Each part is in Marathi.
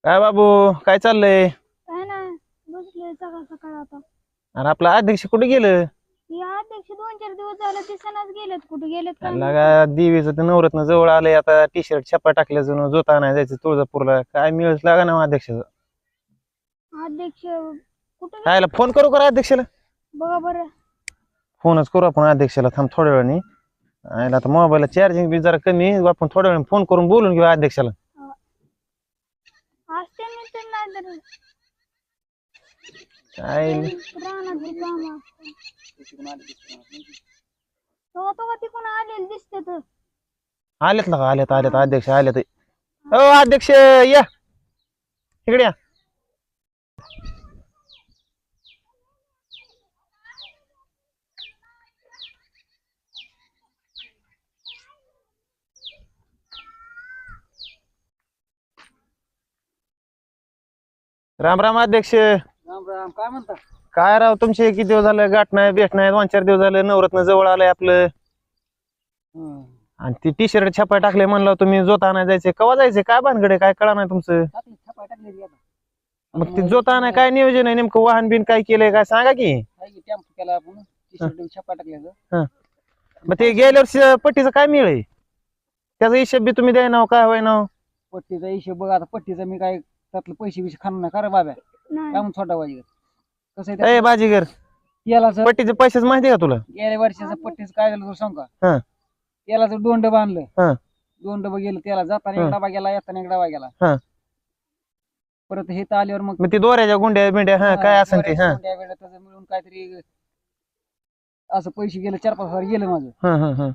काय बाबू, काय चाललंय? काय नाही बसलोय सकाळ सकाळ आता. अरे आपला अध्यक्ष कुठे गेलं? या अध्यक्ष 2-4 दिवस झाले दिसनाच गेलेत, कुठे गेलेत काय माहिती. लगा देवीचं ते नवरत्न जवळ आलंय आता. टी शर्ट छप्पा टाकल्या जणू जोता आणायला जायचं तुळजापूरला. काय मिळच लागा ना अध्यक्षाचं. अध्यक्ष कुठे कायला फोन करू का रे अध्यक्षाला? बघा बरं. फोनच करू आपण अध्यक्षाला. थांब थोड्या वेळाने. आयला आता मोबाईलला चार्जिंग बी जरा कमी आहे. आपण थोड्या वेळाने फोन करून बोलून घेऊ अध्यक्षाला. आज त्यांनी तर नाही तर काय रानाची काम तो तिकडून आलेले दिसते तर. आलेत ना, आलेत आलेत अध्यक्ष आलेत. हो अध्यक्ष या इकडे या. राम राम अध्यक्ष. राम राम. काय म्हणता? काय राव तुमचे किती दिवस झाले गाठ नाही भेट नाही. 2-4 दिवस झाले नवरत्न जवळ आलंय आपलं. आणि ती टी शर्ट छापा टाकले म्हणलं तुम्ही जोता आणायला जायचे. कवा जायचे? काय भानगडे काय कळा नाही तुमचं. छापा टाकलेली आता. मग ती जोता आणाय काय नियोजन आहे नेमकं? वाहन बिन काय केलंय काय सांगा की. टेम्पो केला आपण, टी-शर्ट छापा टाकल्याचं. मग ते गेल्या वर्षी पट्टीचं काय मिळेल? त्याचा हिशेब बी तुम्ही द्याय ना काय होय ना. पट्टीचा हिशोब बघा आता. पट्टीचा मी काय त्यातलं पैसे बिशे खाणार नाही. खरं बाब्या नाही काय म्हणून छोटा वाजी कसं ए आहे बाजीगर, त्याला सर पट्टीचे पैसेच माहिती का तुला? गेल्या वर्षाचं पट्टीचं काय झालं तुला सांग हा. का? त्याला जर 2 डबं हा. आणलं, 2 डबं गेलं त्याला. जाताना एक डबा गेला, येताना एक डबा हा. गेला. परत हे तर आल्यावर मग मग ती दोऱ्याच्या गुंड्या बिंड्या हा काय असेल ते. हा त्याचं मिळून काहीतरी असं पैसे गेले 4-5 हजार गेलं माझं. हा.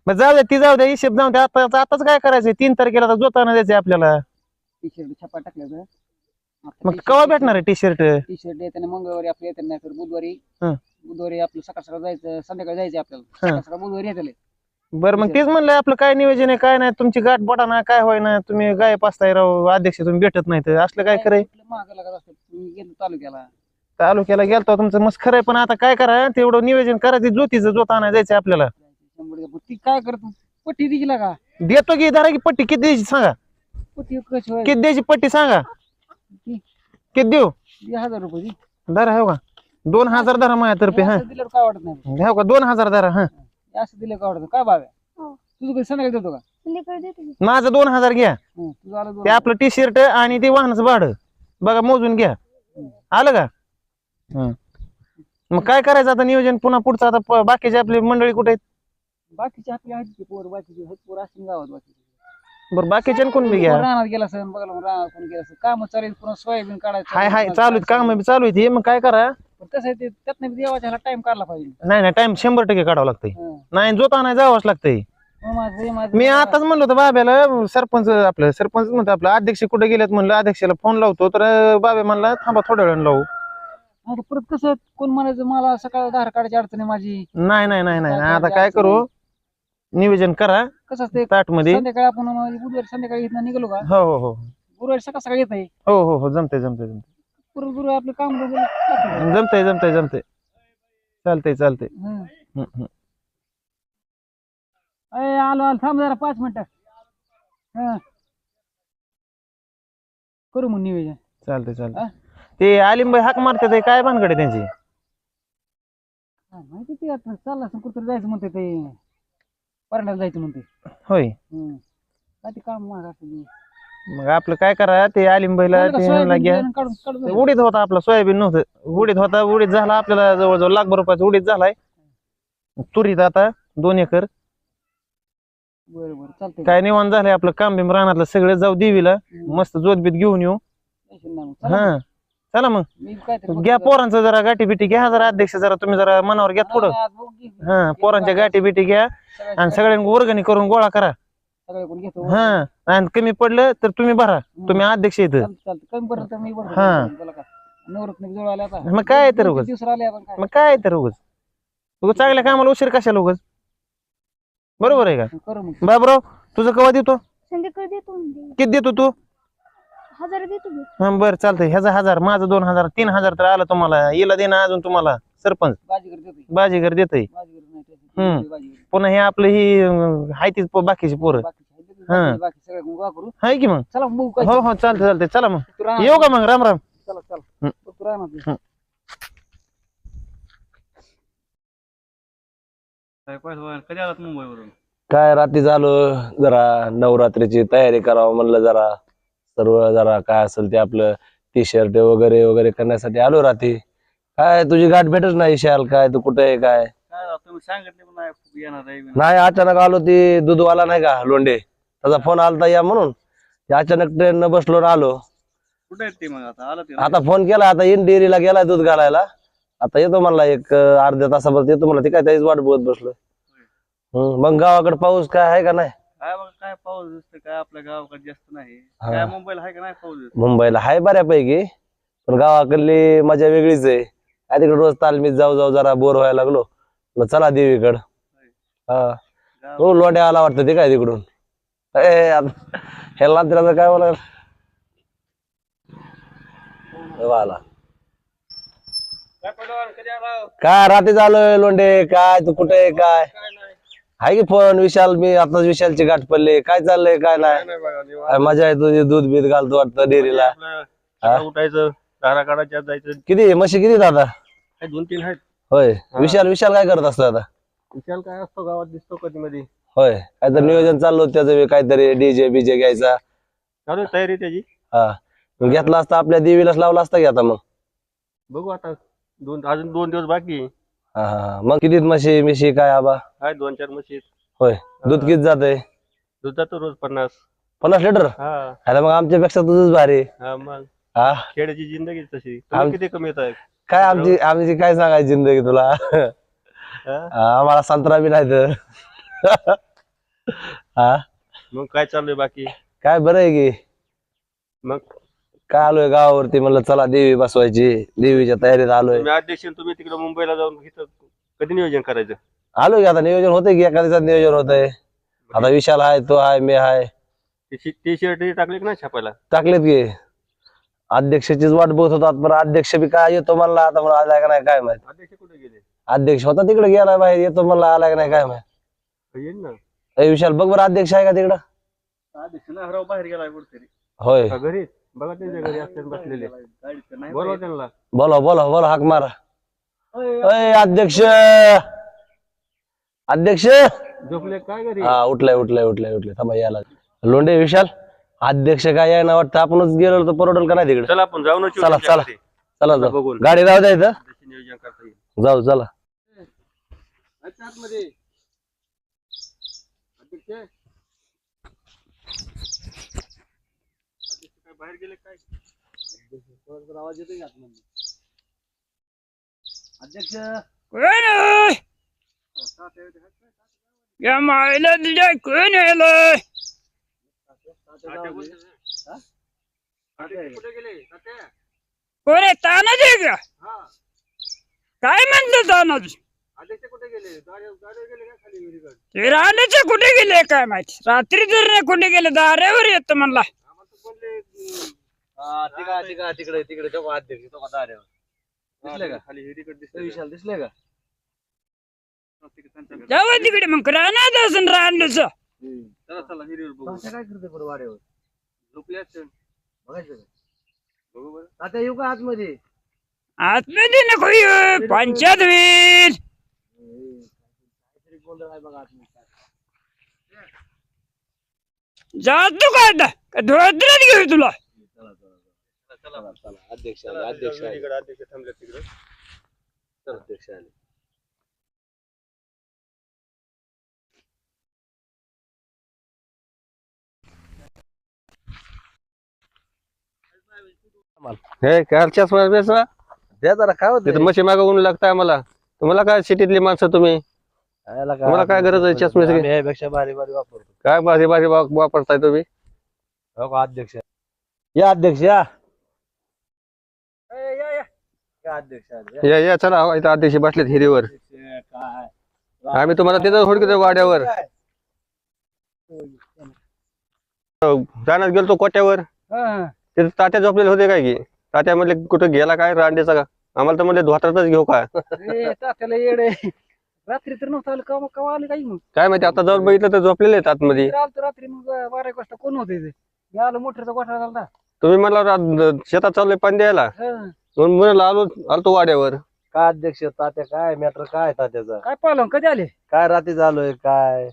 मग जाऊ द्या ती जाऊ द्या हिशेब जाऊ द्या. आताच काय करायचंय? 3 तारखेला तर जोताना जायचंय आपल्याला. टी-शर्ट छापा टाकल्याचं. मग केव्हा भेटणार आहे टी शर्ट? टी-शर्ट येताना मंगळवारी आपल्या येताना नाही तर बुधवारी. हा. बुधवारी आपलं सकाळ सकाळ जायचं, संध्याकाळी जायचं आपल्याला. हा. सकाळ सकाळ बुधवारी येतले. बरं मग तेच म्हणलं आपलं काय नियोजन आहे काय नाही. तुमची गाठ बोटा ना काय होय ना. तुम्ही गाय पाचताय राव अध्यक्ष, तुम्ही भेटत नाही तर असलं काय कराय. महाग लागत असतं. तुम्ही गेलो तालुक्याला. तालुक्याला गेलतो तुमचं मस्त खरंय, पण आता काय करा तेवढं नियोजन करा. ती ज्योतीचं जोत आणायला जायचं आपल्याला. 100 ती काय करतो? पट्टी दिली का? देतो की धरा की पट्टी. किती द्यायची सांगा? पट्टी कशी होय? किती द्यायची पट्टी सांगा? ती किती देऊ? 1000 रुपये दी. धरा हो का 2000 धरा माझ्यातर्फे. हा असं दिल्यावर काय वाटत नाही. हो का 2000 धरा. हा असं दिलं काय वाटत काय बाब्या? हो. तुझं कधी संध्याकाळी देतो का? संध्याकाळी देतो की. माझं 2000 घ्या. तुझं आलं ते आपलं टी शर्ट आणि ते वाहनाचं भाडं बघा मोजून घ्या. आलं का? मग काय करायचं आता नियोजन पुन्हा पुढचं? आता बाकीचे आपली मंडळी कुठे आहेत? बाकीचे आपले आहेत की पोर, बाकीचे आहेत पोर असतील गावात. बाकीचे बरं बाकीचे कोण बी घ्या. रानात गेला सण बघायला, रानात कोण गेला काम चालेल. पुन्हा सोयाबीन काढायचं. हाय चालू काम चालू आहे. मग काय करा कसं आहे ते त्यातनं देवाच्या टाइम काढला पाहिजे. नाही टाइम 100% काढावं लागतंय. नाही जोत आणायला जावंच लागतंय. मी आताच म्हणलो होतं बाब्याला, सरपंच म्हणतो आपलं अध्यक्ष कुठे गेलेत म्हणलं. अध्यक्षाला फोन लावतो तर बाबा म्हणला थांबा थोड्या वेळानं लावू. आता परत कसं कोण म्हणायचं मला सकाळ आधार कार्डाची अडचण आहे माझी. नाही आता काय करू नियोजन करा कसं असते ताट मध्ये. संध्याकाळी आपण बुधवारी संध्याकाळी इथनं निघालो का हो गुरुवारी सकाळ सकाळी येत आहे. हो जमतंय परत गुरुवारी आपलं काम जमतंय चालतंय. आलो थांब जरा 5 मिनिटं. करू मग नियोजन. चालतंय. ते आलिमबाई हाक मारते ते काय भानगड आहे त्यांची? माहिती ते आता चालला असं कुठं जायचं म्हणते ते परंड्याला जायचं म्हणते. होय काय ते काम महाग असतं. मग आपलं काय करा ते आलिमबाईला ते घ्या. उडीद होता आपला सोयाबीन नव्हतं. उडीद झाला आपल्याला जवळजवळ लाखभर रुपयाचा उडीद झालाय. तुरीत आता 2 एकर. बरोबर चालतंय. काय निवांत झालंय आपलं काम बिम रानातलं सगळं. जाऊ देवीला मस्त जोतबीत घेऊन येऊ. हा चला मग घ्या पोरांचं जरा गाठी बिटी घ्या. जरा अध्यक्ष जरा तुम्ही जरा मनावर घ्या थोडं. हा पोरांच्या गाठी बिटी घ्या आणि सगळ्यांनी वर्गणी करून गोळा करा. हा आणि कमी पडलं तर तुम्ही भरा. तुम्ही अध्यक्ष इथं. मग काय तर उगाच चांगल्या कामाला उशीर कशाला उगाच. बरोबर आहे का बाबराव? तुझं केव्हा देतो? संध्याकाळी देतो. किती देतो तू? 1000 देतो की. हा बरं चालतंय. ह्याचा 1000 माझं 2000 3000 तर आलं तुम्हाला. येला देणं अजून तुम्हाला सरपंच बाजीगर देतय. पुन्हा हे आपलं ही हाय तीच बाकीची पोरं हा. बाकी सगळं गोळा करू. हाय की मग. चला बघू काय हो हो चालतंय चालतंय चला मग तू राहणार. येऊ का मग राम राम. चला चला हं. तू राहणार. कधी आलात मुंबईवरून? काय रात्री झालो जरा नवरात्रीची तयारी करावं म्हणलं जरा सर्व जरा काय असेल ते आपलं टी शर्ट वगैरे वगैरे करण्यासाठी आलो रात्री. काय तुझी गाठ भेटच नाही शाल काय तू कुठे आहे काय काय राव, तुम्ही सांगितले पण नाही येणार आहे म्हणून. नाही अचानक आलो ती दूधवाला नाही का लोंढे त्याचा फोन आलता या म्हणून ते अचानक ट्रेन न बसलो ना आलो. कुठे आहेत ते मग आता आला ते आता फोन केला आता इन डेअरीला गेलाय दूध घालायला आता येतो म्हणला एक अर्ध्या तासाभर येतो म्हणला ते काय त्याच वाट बघत बसलो. मग गावाकडे पाऊस काय आहे का नाही? काय बघा काय पाऊस दिसतोय काय आपल्या गावाकडे जास्त नाही. हा. काय मुंबईला आहे का नाही पाऊस दिसतो? मुंबईला आहे बऱ्यापैकी पण गावाकडली मजा वेगळीच आहे. काय तिकडे रोज तालमीत जाऊ जाऊ जरा बोर व्हायला लागलो म्हणलं चला देवीकड. हा गाव- हो लोंढ्या आला वाटतं ते काय तिकडून ह्याला त्याला काय बोला आला काय पडलं, कधी आला? काय रात्री झालोय लोंढे काय तू कुठे आहे काय काय नाही. आहे की फोन विशाल मी आताच विशालची गाठ पडली काय चाललंय काय काय नाही नाही बघा, निवांत. काय मजा आहे तुझी दूध बीध घालतो वाटतं डेअरीला. आपलं सकाळी उठायचं धारा काढायच्या जायचं. किती म्हशी किती दादा काय 2-3 आहेत. होय विशाल विशाल काय करत असतो आता विशाल काय असतो गावात दिसतो कधी मध्ये. होय काहीतरी नियोजन चाललं होतं त्याचं काहीतरी डीजे बीजे घ्यायचा. चालू आहे तयारी त्याची. हा मग घेतला असता आपल्या देवीलाच लावला असता की आता मग. बघू आता अजून 2 दिवस बाकी आहे. हा हा मग किती म्हशी मिशी काय आबा आहे 2-4 म्हशी आहेत. होय दूध किती जातंय दूध जातो रोज 50 लिटर हा अरे मग आमच्यापेक्षा तुझंच भारी. हा मग हा खेड्याची जिंदगी तशी. तुम्ही किती कमी येत आहे? काय आमची काय सांगायची जिंदगी तुला आम्हाला संत्रा बी नाही तर हा मग काय चालू आहे बाकी? काय बरं आहे की मग काय आलोय गावावरती म्हणलं चला देवी बसवायची देवीच्या तयारीत आलोय. तुम्ही अध्यक्ष तुम्ही तिकडे मुंबईला जाऊन इथं कधी नियोजन करायचं? आलोय की आता नियोजन होतंय की एका दिवसात नियोजन होतंय. आता विशाल आहे तो आहे मी आहे टी शर्ट टाकले की नाही छापायला? टाकलेत की अध्यक्षाचीच वाट बघत होतात पण अध्यक्ष बी काय येतो म्हणला आता मला आलाय का नाही काय माहित. अध्यक्ष कुठे गेले? अध्यक्ष होता तिकडे गेला बाहेर येतो म्हणला आलाय का नाही काय माहित. येईल ना. ए विशाल बघ बरं अध्यक्ष आहे का तिकडं. अध्यक्ष ना हराव बाहेर गेलाय कुठेतरी. होय का घरी? बघा त्यांच्या घरी असतात बसलेले. बोलवा त्यांना. बोला बोला बोला हाक मारा. अय अध्यक्ष अध्यक्ष झोपले काय घरी? हा उठलाय उठलाय उठलाय उठलाय थांबा यायला. लोंढे विशाल अध्यक्ष काय आहे ना वाटतं आपणच गेलो तर परवडल का नाही तिकडे. चला आपण जाऊन येऊ चला चला त्यांच्याकडे. चला जाऊ बघून. गाडी राहू द्या इथं अध्यक्ष नियोजन करता येईल. जाऊ चला. अच्छा, आतमध्ये. अध्यक्ष अध्यक्ष काय बाहेर गेले काय? आवाज येतोय का आतमध्ये? अध्यक्ष या मायला तुझ्या कोण आलं कुठे गेले? तात्या? कोणी तानाच आहे का हा. काय म्हणलं तानाच अध्यक्ष कुठे गेले? गाडीवर गेले का खाली विहिरीकडे? ते राहण्याचे कुठे गेले काय माहिती रात्री जर नाही कुठे गेले दाऱ्यावर येतो म्हणला आम्हाला तर बोलले तिकडे तिकडे तो अध्यक्ष तो दाऱ्यावर दिसले का? खाली विहिरीकडे दिसले. विशाल दिसले का? जाऊ तिकडे मग राहण्यात असून राहण्याच चला चला हिरीवर बघू. भाषा काय करते बरं वाड्यावर झोपले असेल. बघायचं का? बघू बरं. आता येऊ का आतमध्ये? आतमध्ये नको येऊ, पंचायत होईल काहीतरी गोंधळ आहे बघा आतमध्ये. जातो का आता का धोत्रात घेऊ तुला चला चला अध्यक्ष चला, अध्यक्ष आले. विहिरीकडे अध्यक्ष थांबले तिकडे. अध्यक्ष आले. हे काय चष्मा बेसवा? द्या जरा काय होतं तिथं मशी मागवून लागताय मला. तुम्हाला काय सिटीतली माणसं तुम्ही तुम्हाला काय गरज आहे चष्म्याची? यापेक्षा भारी भारी वापरतो. काय भारी भारी वापरताय तुम्ही? हो का अध्यक्ष या अध्यक्ष या काय अध्यक्ष आले. या या चला इथं अध्यक्ष बसलेत हिरीवर. काय आम्ही तुम्हाला तिथं हुडकतो वाड्यावर. जाण्यात गेलतो कोट्यावर. हा. तिथे तात्या झोपलेले होते काय की? तात्या म्हणले कुठं गेला काय रांडेचा का? आम्हाला तर म्हणले धोत्रातच घेऊ का? ए, तात्याला येडे रात्री तर नव्हतं आलं कवा आलं काही मग काय माहिती आता जाऊन बघितलं तर झोपलेले आहेत आतमध्ये. आलतो रात्री मग 12 एक वाजता कोण होते मी आलो मोटरचा गोठा झाला तुम्ही मला शेतात चाललोय पाणी द्यायला म्हणून म्हणलं आलतो वाड्यावर. काय अध्यक्ष तात्या काय मॅटर काय तात्याचा काय पाहिलं कधी आले काय रात्री झालोय काय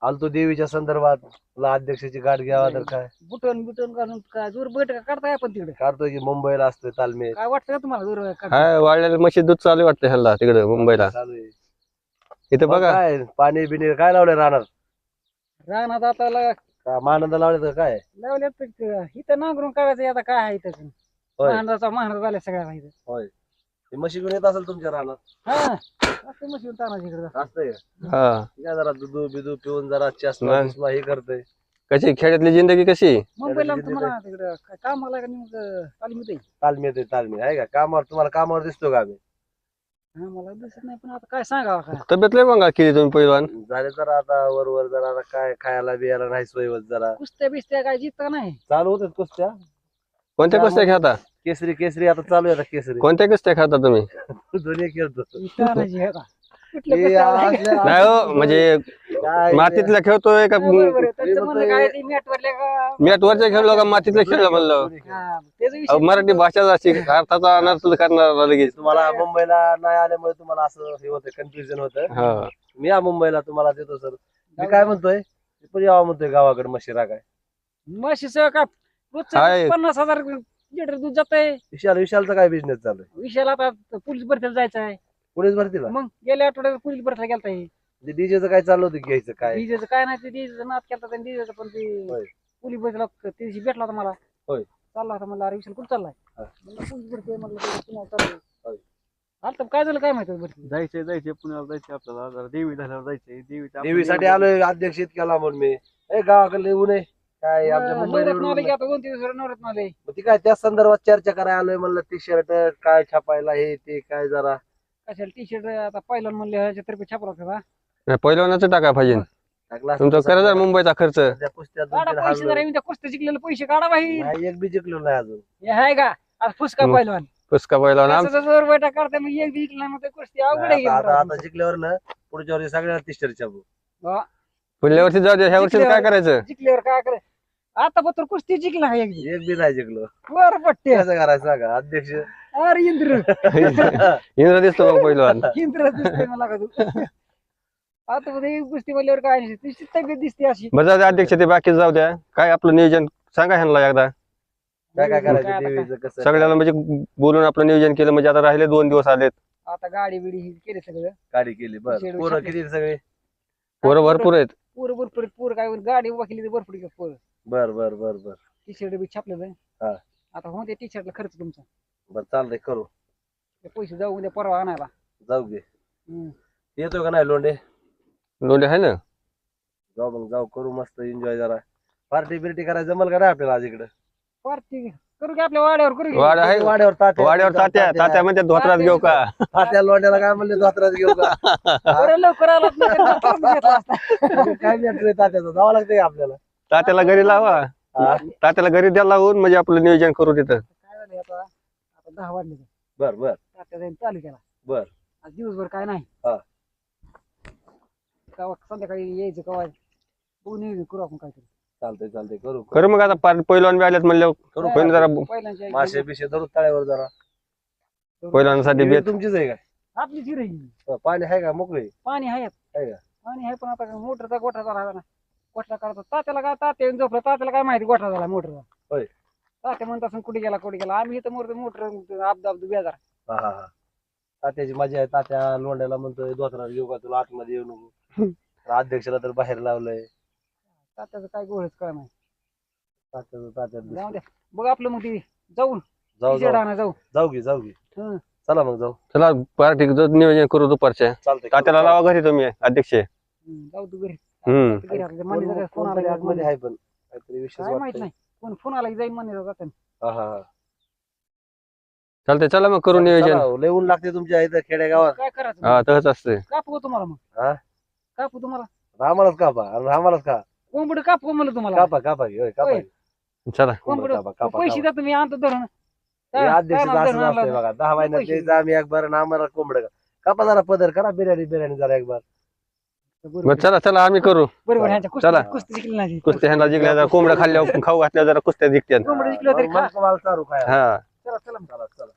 आलतो देवीच्या संदर्भात तुला अध्यक्षाची गाठ घ्यावा तर काय बुटन घालून काय जोर बैठका करताय आपण तिकडे काढतोय की मुंबईला असतोय तालमेल काय वाटतं का तुम्हाला जोर काय वाड्याला म्हशी दूध चालू वाटतं ह्याला तिकडे मुंबईला. चालू आहे. इथे मग बघा काय पाणी बिणी काय लावलंय राहणार रानात आता का मानंद लावले तर काय लावल्यात इथं नांगरून काढायचं आता काय आहे इथं होय. महाराज झाल्या सगळ्या इथं होय ते म्हशी घेऊन येत असेल तुमच्या राहणार हा असं मशीन तानाची इकडे असतंय हा काय जरा दुधू बिदू पिऊन जरा चष्मा मग. बिस्मा हे करतोय कशी खेड्यातली जिंदगी कशी. मुंबईला जिंदगी तुम्हाला तिकडं कामाला का मग तालीम येते तालमी आहे का कामावर तुम्हाला कामावर दिसतो का आम्ही हा मला दिसत नाही पण आता काय सांगावं काय तब्येत लय मग केली तुम्ही पहिलवान. झाले जरा आता वर जरा आता काय खायला बियाला नाही सोयवत जरा कुस्त्या बिस्त्या काय जितका नाही चालू होतात कुस्त्या कोणत्या कुस्त्या खेळता केसरी आता चालू आहे आता केसरी कोणत्या कुस्त्या खेळता तुम्ही. दोन्ही खेळतो तानाची आहे का कुठल्या हे कुस्त्या आल्या का? असल्या- नाही हो म्हणजे काय मातीतल्या खेळतोय का बरोबर आहे. त्यांचं म्हणणं काय ते मॅटवरल्या का मॅट वरच्या खेळलो का मातीतल्या खेळलं म्हणलं. हा, त्याचा अहो, विषय मराठी भाषाच अशी अर्थाचा अनर्थ करणार लगेच. तुम्हाला मुंबईला नाही आल्यामुळे तुम्हाला असं हे होतं कन्फ्युजन होतं हा मी या मुंबईला तुम्हाला देतो सर मी काय म्हणतोय मी पण यावं म्हणतोय गावाकडे म्हशी राखाय म्हशीचं का रोजचं आहे. 50,000 लिटर दूध जातंय विशालचा काय बिझनेस चालू आहे विषयाला आता पोलीस भरतीला जायचं आहे पुढेच भरतीला मग गेल्या आठवड्यात पोलीस भरतीला गेलता डीजेचं काय चालू होतं घ्यायचं काय डीजेचं काय नाही ते डीजेचं नाद केलता त्यांनी डीजेचं पण ते होय. पोलीस भरतीला त्या दिवशी भेटला होता मला होय. चालला होता म्हणलं अरे विशाल कुठं चाललाय हा. म्हणलं पोलीस भरती आहे म्हणलं ते पुण्याला चाललोय. होय. आलतं काय झालं काय माहिती भरती जायचंय पुण्याला जायचंय आपल्याला जरा देवी झाल्यावर जायचंय देवीसाठी आलोय अध्यक्ष इतक्याला म्हणून मी गावाकडे येऊ नये काय आमच्या मुंबईला नवरात्र आले की आता 2-3 दिवस नवरात्र आले मग ती काय त्या संदर्भात चर्चा करायला आलोय म्हणलं टी शर्ट काय छापायला हे ते काय जरा कशाला टी शर्ट आता पहिला म्हणले ह्याच्यातर्फे छापला होता नाही, पहिलवानाचं टाका पाहिजे. टाकला असता तुमचं तसा. करा जर मुंबईचा खर्च. सध्या कुस्त्या दोन काढा तीन पैसे हारलोय. जरा मी त्या कुस्त्या जिंकलेले पैसे काढा बाई नाही, एक बी जिंकलो नाही अजून हे आहे का आज फुसका मग. पहिलवान पुस्का पहिलवान असं जोर बैठा काढता मग एक जिंकला नाही मग ते कुस्ती अवघड आहे आता जिंकल्यावर ना पुढच्या वर्षी सगळ्यांना टी शर्ट छापू पुढल्या वर्षी जाऊ दे ह्या वर्षी काय करायचं. जिंकल्यावर काय करायचं आता पत्र कुस्ती जिंकला एक दिवस. एक बी नाही जिंकलो वर पट्टे कसं करायचं सांगा अध्यक्ष अरे इंद्र इंद्र दिसतो मग पहिलवान. इंद्र दिसतोय मला का तू आता मध्ये एक कुस्ती म्हणल्यावर काय नाही तिची तब्येत दिसते अशी बरं जाऊ द्या अध्यक्ष ते बाकी जाऊ द्या. काय आपलं नियोजन सांगा ह्यांना एकदा. काय काय काय करायचं आता देवीचं कसं सगळ्याला म्हणजे बोलून आपलं नियोजन केलं म्हणजे आता राहिले 2 दिवस आलेत. आता गाडी बिडी ही केली सगळं गाडी केली बरं शेड पोरं छापली. किती सगळे पोरं भरपूर आहेत. पोर भरपूर पोर काय गाडी उभा केली तर भरपूर पोर बर बर बर बर टी शर्ट बी छापलेलं हा. आहे आता हो ते टी शर्टला खर्च तुमचा बर चालतंय करू ते पैसे जाऊ उद्या परवा आणायला जाऊ घे हम्म. येतो का नाही लोंडे लोंढे आहे ना. जाऊ मग जाऊ करू मस्त एन्जॉय जरा पार्टी बिर्टी करायचं जमल का नाही आपल्याला आज इकडं पार्टी करू की आपल्या वाड्यावर करू की? वाड आहे वाड्यावर तात्या वाड्यावर तात्या म्हणजे धोत्रात घेऊ का. तात्या लोंड्याला काय म्हणले धोत्रात घेऊ का बरं लवकर आलात नाही तर धोत्रात घेतला असता. काय भेटतोय तात्याचं जावं लागतंय का आपल्याला तात्याला घरी लावा. हा? तात्याला घरी द्यायला लावून म्हणजे आपलं नियोजन करू तिथं. काय झालं आता आता 10 वाजले बर बर तात्या जाईन चालू केला बर. आज दिवसभर काय नाही हा. कवा संध्याकाळी यायचं कवा बघून येऊ करू आपण काहीतरी चालतंय करू खरं मग आता पहिलवान बी आलेत म्हणलं करू पण जरा पहिल्यांच्या मासे बिशे धरू तळ्यावर जरा पहिलवानासाठी विहीर बेत. तुमचीच आहे आपली जी राहील का पाणी आहे का मोकळी पाणी आहे आहे का? पाणी आहे पण आता मोटरचा गोठा झाला ना गोठा करतो तात्याला काय तात्या येऊन झोपला तात्याला काय माहिती गोठा झाला मोटरचा होय. तात्या म्हणत असं कुठे गेला आम्ही इथं मोटर अब्द बेजार हा हा हा तात्याची मजा आहे तात्या लोंड्याला म्हणतोय धोत्रात घेऊ का तुला आतमध्ये येऊ नको अध्यक्षाला तर बाहेर लावलंय तात्याचं काय गोळच कळ नाही तात्याचं जाऊ द्या बघ आपलं मग ती जाऊन जाऊ टी-शर्ट जाऊ आणा जाऊ जाऊ घे हं. चला मग जाऊ चला पार्टी नियोजन करू दुपारच्या. चालतंय तात्याला लावा घरी तुम्ही अध्यक्ष. जाऊ तू घरी हम्म. घरी आपल्या मान्य फोन आला की आतमध्ये आहे पण काहीतरी विशेष काय माहित वाटतंय. नाही फोन आला की जाईन मान्य जातात हा हा हा. चालतंय चला मग करू नियोजन. चला, लय ऊन लागते तुमच्या इथं खेडेगावात काय करायचं हा तसंच असते. कापू तुम्हाला मग हा? कापू तुम्हाला रामालाच कापा आणि रामालाच का कोंबड कापू म्हणलं तुम्हाला कापा घे, होय, कापा होय. घे. चला कोंबड कापा, कापा, पैसे कापा. द्या तुम्ही आणतो धरून हे अध्यक्षाचं काय असं नाव असतंय धरून बघा 10 महिन्यात पैसे. द्यायचं आम्ही एक बरं आम्हाला कोंबड कापा जरा पदर करा बिर्याणी जरा एक बार. बरं चला चला आम्ही करू बरोबर ह्यांच्या चला. कुस्ती जिंकली नाही कुस्त्या ह्यांना जिंकल्या जरा कोंबड्या खाल्ल्या खाऊ घातल्या जरा कुस्त्या जिंकत्या कोंबडी जिंकलं तरी खा. मला चारू काय हा चला चला चला चला